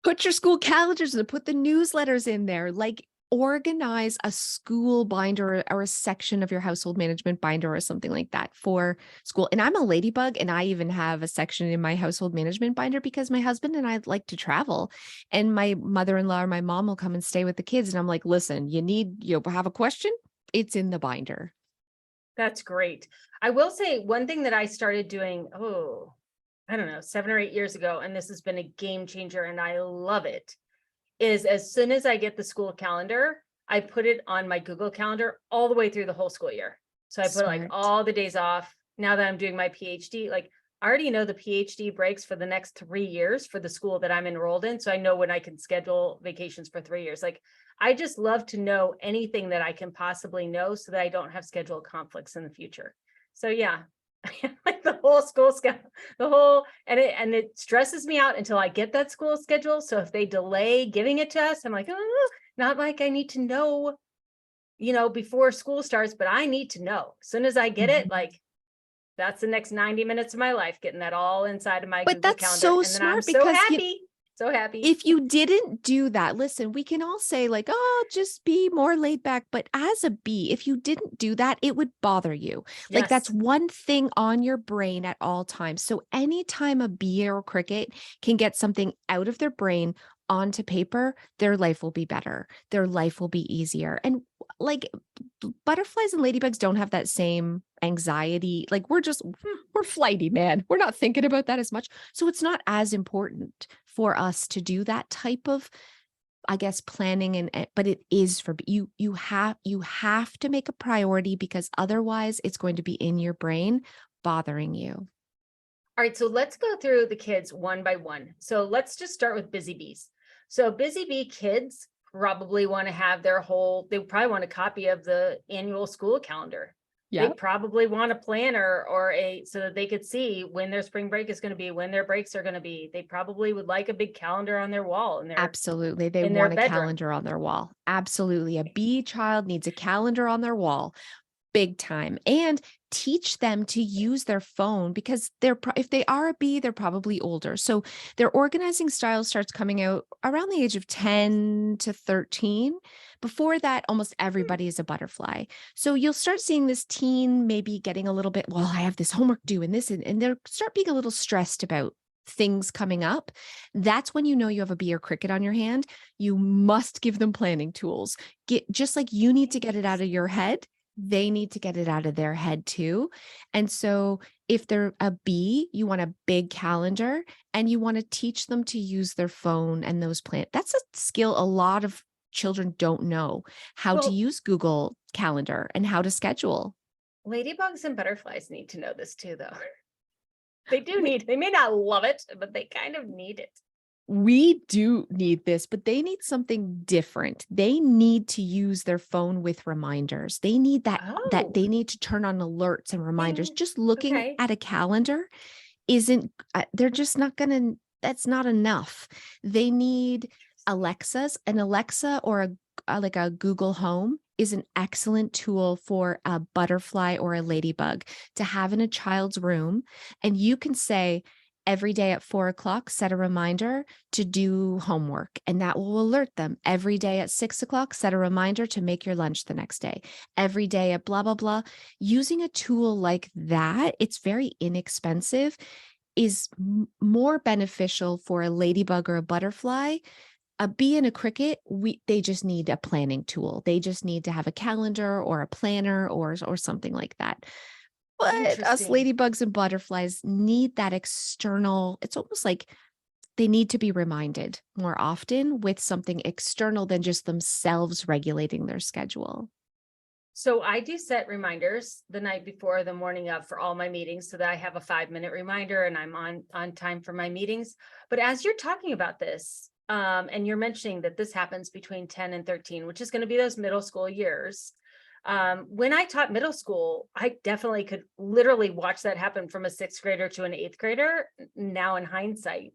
Put your school calendars and put the newsletters in there. Like organize a school binder or a section of your household management binder or something like that for school. And I'm a ladybug, and I even have a section in my household management binder because my husband and I like to travel. And my mother-in-law or my mom will come and stay with the kids. And I'm like, listen, you have a question? It's in the binder. That's great. I will say one thing that I started doing, oh, I don't know, 7 or 8 years ago, and this has been a game changer and I love it, is as soon as I get the school calendar, I put it on my Google Calendar all the way through the whole school year. So I put like Smart. all the days off. Now that I'm doing my PhD, like I already know the PhD breaks for the next 3 years for the school that I'm enrolled in. So I know when I can schedule vacations for 3 years. Like I just love to know anything that I can possibly know so that I don't have schedule conflicts in the future. So yeah, like the whole school schedule, and it stresses me out until I get that school schedule. So if they delay giving it to us, I'm like, oh, not like I need to know, before school starts, but I need to know. As soon as I get it, Mhm. like that's the next 90 minutes of my life, getting that all inside of my But Google that's Calendar. so And then I'm smart so because happy, so happy. if you didn't do that, listen, we can all say like, oh, just be more laid back. But as a bee, if you didn't do that, it would bother you. Like that's Yes. one thing on your brain at all times. So anytime a bee or cricket can get something out of their brain onto paper, their life will be better. Their life will be easier. And like butterflies and ladybugs don't have that same anxiety. Like we're flighty, man. We're not thinking about that as much. So it's not as important for us to do that type of, I guess, planning but it is for you. You have to make a priority because otherwise it's going to be in your brain bothering you. All right, so let's go through the kids one by one. So let's just start with busy bees. So busy bee kids probably want to have they probably want a copy of the annual school calendar. They Yeah. probably want a planner so that they could see when their spring break is going to be, when their breaks are going to be. They probably would like a big calendar on their wall Absolutely. They in their want a bedroom. calendar on their wall. Absolutely. A bee child needs a calendar on their wall. Big time. And teach them to use their phone because if they are a bee, they're probably older. So their organizing style starts coming out around the age of 10 to 13. Before that, almost everybody is a butterfly. So you'll start seeing this teen maybe getting a little bit, well, I have this homework due and this, and they'll start being a little stressed about things coming up. That's when you know you have a bee or cricket on your hand. You must give them planning tools. Just like you need to get it out of your head, they need to get it out of their head too. And so if they're a bee, you want a big calendar and you want to teach them to use their phone and those That's a skill a lot of children don't know how to Well, use Google Calendar and how to schedule. ladybugs and butterflies need to know this too, though. We They may not love it, but they kind of need it. we do need this, but they need something different. They need to use their phone with reminders. They need that Oh, they need to turn on alerts and reminders. ding. Just looking Okay. at a calendar isn't they're just not gonna that's not enough. They need an Alexa or like a Google Home is an excellent tool for a butterfly or a ladybug to have in a child's room. And you can say every day at 4 o'clock, set a reminder to do homework, and that will alert them. Every day at 6 o'clock, set a reminder to make your lunch the next day. Every day at blah, blah, blah. Using a tool like that, it's very inexpensive, is more beneficial for a ladybug or a butterfly. A bee and a cricket, they just need a planning tool. They just need to have a calendar or a planner or something like that. But us Interesting. ladybugs and butterflies need that external. It's almost like they need to be reminded more often with something external than just themselves regulating their schedule. So I do set reminders the night before, the morning of, for all my meetings, so that I have a 5-minute reminder and I'm on time for my meetings. But as you're talking about this, and you're mentioning that this happens between 10 and 13, which is going to be those middle school years. When I taught middle school, I definitely could literally watch that happen from a 6th grader to an 8th grader. Now in hindsight,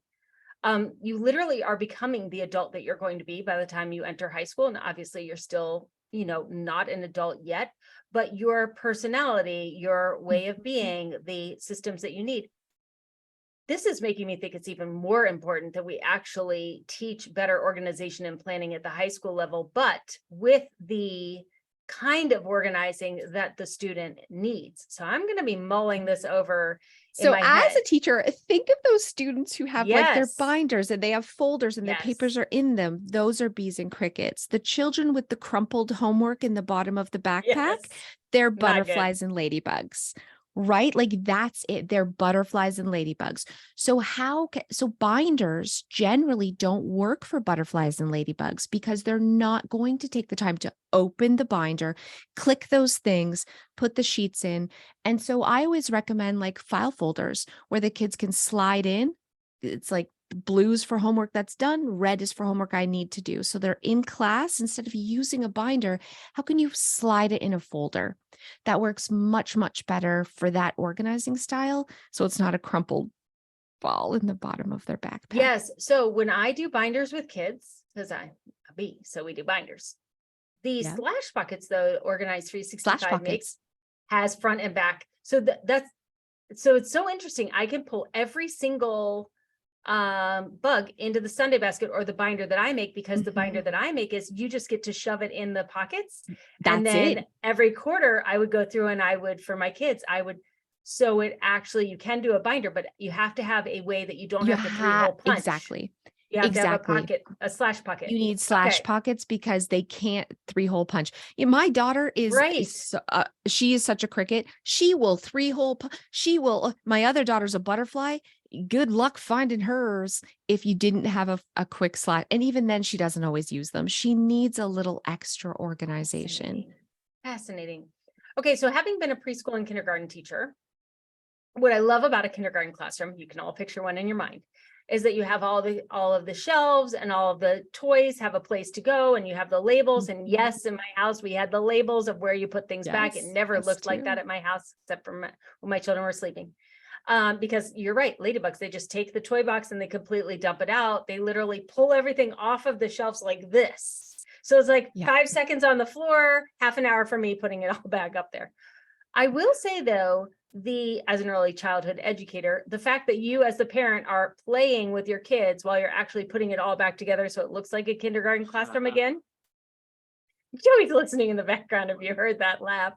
you literally are becoming the adult that you're going to be by the time you enter high school. And obviously you're still, not an adult yet, but your personality, your way of being, the systems that you need. This is making me think it's even more important that we actually teach better organization and planning at the high school level, but with the kind of organizing that the student needs. So I'm going to be mulling this over in So my as head. a teacher, think of those students who have like their Yes. binders and they have folders and their papers Yes. are in them. Those are bees and crickets. The children with the crumpled homework in the bottom of the backpack, Yes. they're Not good. butterflies and ladybugs, right? Like that's it. They're butterflies and ladybugs. So binders generally don't work for butterflies and ladybugs because they're not going to take the time to open the binder, click those things, put the sheets in. And so I always recommend like file folders where the kids can slide in. It's like blue's for homework that's done, red is for homework I need to do. So they're in class. Instead of using a binder, how can you slide it in a folder? That works much, much better for that organizing style. So it's not a crumpled ball in the bottom of their backpack. Yes. So when I do binders with kids, because I'm a bee, so we do binders. The Yeah. slash buckets, though, organized Slash 365 makes pockets. has front and back. So that's so it's so interesting. I can pull every single bug into the Sunday basket or the binder that I make, because the binder that I make is you just get to shove it in the pockets. And That's then it. every quarter I would go through and I would, for my kids, I would so it actually, you can do a binder, but you have to have a way that you don't You have to 3-hole have punch. exactly. You have to have a Exactly. pocket, a slash pocket. You need slash Okay. pockets because they can't 3-hole punch. Yeah, my daughter Right. she is such a cricket. She will 3-hole. She will. My other daughter's a butterfly. Good luck finding hers if you didn't have a quick slash. And even then, she doesn't always use them. She needs a little extra organization. Fascinating. Fascinating. Okay, so having been a preschool and kindergarten teacher, what I love about a kindergarten classroom, you can all picture one in your mind, is that you have all of the shelves and all of the toys have a place to go, and you have the labels. And yes, in my house we had the labels of where you put things back. It Yes, never us looked like that too. at my house, except for when my children were sleeping. Because you're right, ladybugs, they just take the toy box and they completely dump it out. They literally pull everything off of the shelves like this. So it's like Yeah. 5 seconds on the floor, half an hour for me putting it all back up there. I will say though, as an early childhood educator, the fact that you as the parent are playing with your kids while you're actually putting it all back together so it looks like a kindergarten classroom again. Joey's listening in the background if you heard that laugh.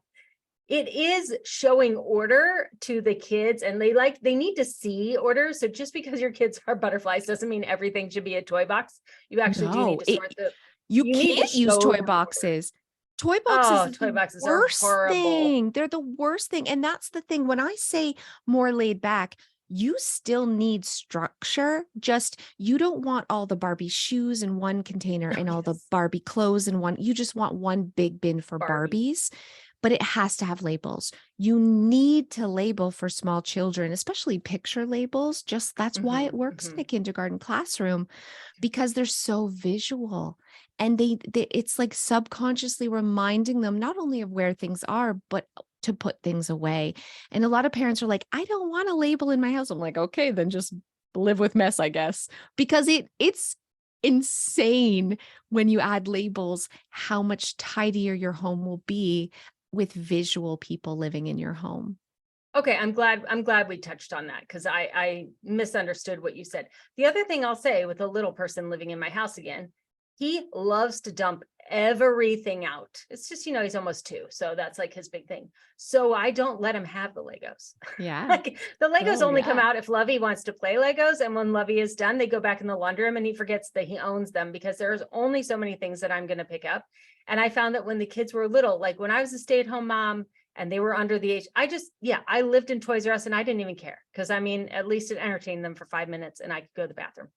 It is showing order to the kids, and they need to see order. So just because your kids are butterflies doesn't mean everything should be a toy box. You actually do need No, to sort you you need to can't use show toy them order. boxes. Toy boxes Oh, is toy the boxes are worst horrible. thing. They're the worst thing. And that's the thing. When I say more laid back, you still need structure. Just you don't want all the Barbie shoes in one container Oh, and all the yes. Barbie clothes in one. You just want one big bin for Barbie. Barbies, but it has to have labels. You need to label for small children, especially picture labels. Just that's why it works in a kindergarten classroom, because they're so visual. And it's like subconsciously reminding them not only of where things are, but to put things away. And a lot of parents are like, I don't want a label in my house. I'm like, okay, then just live with mess, I guess. Because it's insane when you add labels, how much tidier your home will be with visual people living in your home. Okay, I'm glad we touched on that, because I misunderstood what you said. The other thing I'll say, with a little person living in my house again, he loves to dump everything out. It's just, he's almost 2, so that's like his big thing. So I don't let him have the Legos. Yeah. Like the Legos Oh, only come yeah. out if Lovey wants to play Legos, and when Lovey is done, they go back in the laundry room and he forgets that he owns them, because there's only so many things that I'm going to pick up. And I found that when the kids were little, like when I was a stay-at-home mom and they were under the age, I lived in Toys R Us and I didn't even care, because at least it entertained them for 5 minutes and I could go to the bathroom.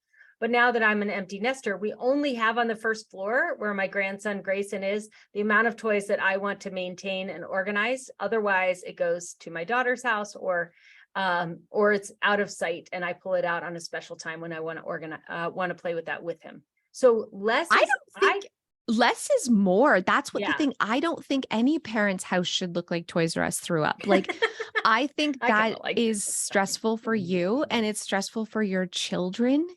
But now that I'm an empty nester, we only have on the first floor where my grandson Grayson is the amount of toys that I want to maintain and organize. Otherwise, it goes to my daughter's house or it's out of sight and I pull it out on a special time when I want to want to play with that with him. So I don't think less is more. That's what the thing. I don't think any parent's house should look like Toys R Us threw up. Like, I think that is stressful for you and it's stressful for your children.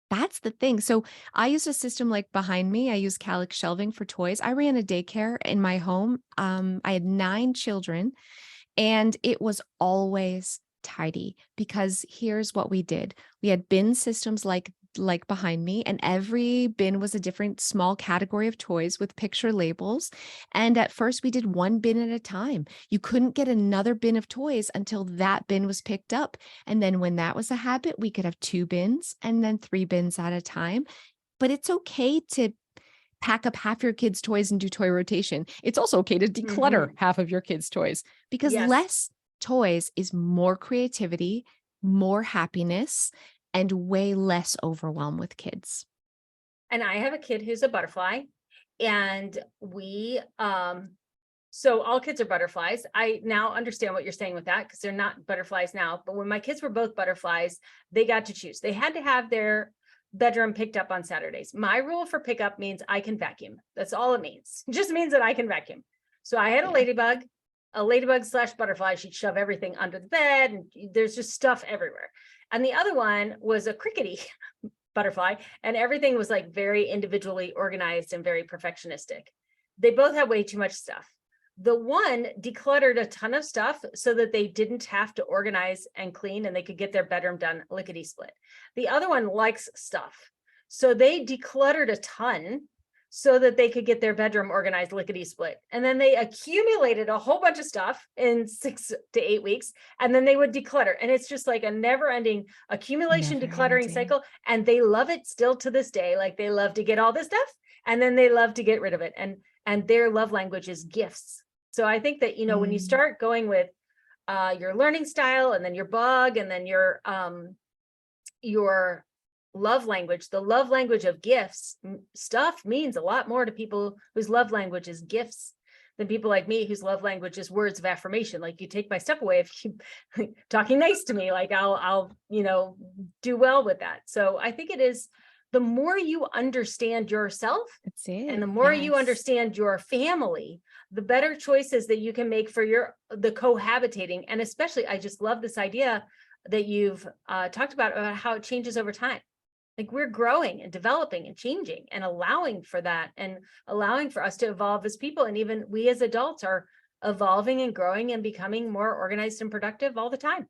That's the thing. So I used a system like behind me. I use Calyx shelving for toys. I ran a daycare in my home. I had 9 children and it was always tidy because here's what we did. We had bin systems like behind me, and every bin was a different small category of toys with picture labels. And at first we did one bin at a time. You couldn't get another bin of toys until that bin was picked up. And then when that was a habit, we could have 2 bins and then 3 bins at a time. But it's okay to pack up half your kids' toys and do toy rotation. It's also okay to declutter half of your kids' toys because less toys is more creativity, more happiness, and way less overwhelm with kids. And I have a kid who's a butterfly, and so all kids are butterflies. I now understand what you're saying with that because they're not butterflies now. But when my kids were both butterflies, they got to choose. They had to have their bedroom picked up on Saturdays. My rule for pickup means I can vacuum. That's all it means. It just means that I can vacuum. So I had a ladybug / butterfly. She'd shove everything under the bed and there's just stuff everywhere. And the other one was a crickety butterfly, and everything was like very individually organized and very perfectionistic. They both had way too much stuff. The one decluttered a ton of stuff so that they didn't have to organize and clean and they could get their bedroom done lickety split. The other one likes stuff. So they decluttered a ton so that they could get their bedroom organized lickety split. And then they accumulated a whole bunch of stuff in 6 to 8 weeks, and then they would declutter. And it's just like a never ending accumulation, decluttering cycle. And they love it still to this day. Like they love to get all this stuff and then they love to get rid of it. And their love language is gifts. So I think that, when you start going with your learning style and then your bug and then your love language, the love language of gifts stuff means a lot more to people whose love language is gifts than people like me whose love language is words of affirmation. Like, you take my stuff away if you keep talking nice to me, like I'll do well with that. So I think it is, the more you understand yourself and the more you understand your family, the better choices that you can make for the cohabitating. And especially, I just love this idea that you've talked about how it changes over time. Like, we're growing and developing and changing and allowing for that and allowing for us to evolve as people. And even we as adults are evolving and growing and becoming more organized and productive all the time.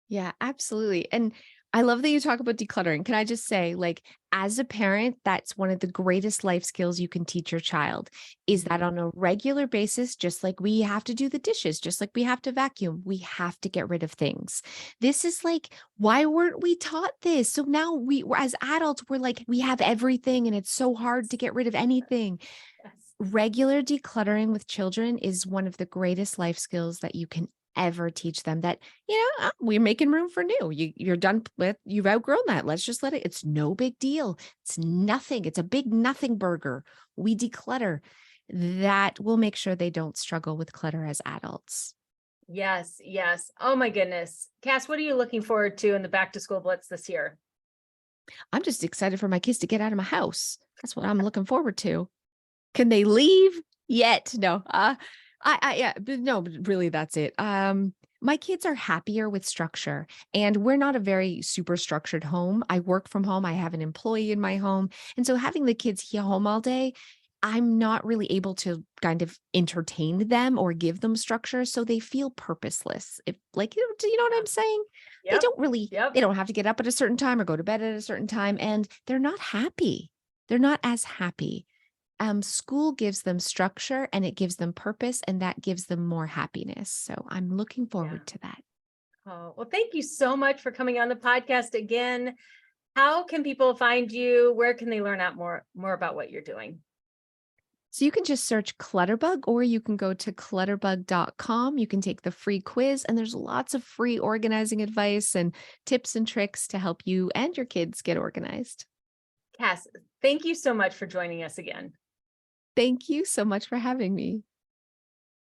Yeah, absolutely. And I love that you talk about decluttering. Can I just say, like, as a parent, that's one of the greatest life skills you can teach your child is that on a regular basis, just like we have to do the dishes, just like we have to vacuum, we have to get rid of things. This is like, why weren't we taught this? So now as adults, we're like, we have everything and it's so hard to get rid of anything. Yes. Regular decluttering with children is one of the greatest life skills that you can ever teach them, that, we're making room for new. You're done with, you've outgrown that. Let's just let it, it's no big deal. It's nothing. It's a big nothing burger. We declutter. That will make sure they don't struggle with clutter as adults. Yes. Yes. Oh my goodness. Cass, what are you looking forward to in the back to school blitz this year? I'm just excited for my kids to get out of my house. That's what I'm looking forward to. Can they leave yet? No, but really that's it. My kids are happier with structure, and we're not a very super structured home. I work from home. I have an employee in my home. And so having the kids here home all day, I'm not really able to kind of entertain them or give them structure. So they feel purposeless. If like, do you know what I'm saying? They don't really, they don't have to get up at a certain time or go to bed at a certain time, and they're not happy. They're not as happy. School gives them structure and it gives them purpose, and that gives them more happiness. So I'm looking forward to that. Oh, well, thank you so much for coming on the podcast again. How can people find you? Where can they learn out more about what you're doing? So you can just search Clutterbug or you can go to clutterbug.com. You can take the free quiz, and there's lots of free organizing advice and tips and tricks to help you and your kids get organized. Cass, thank you so much for joining us again. Thank you so much for having me.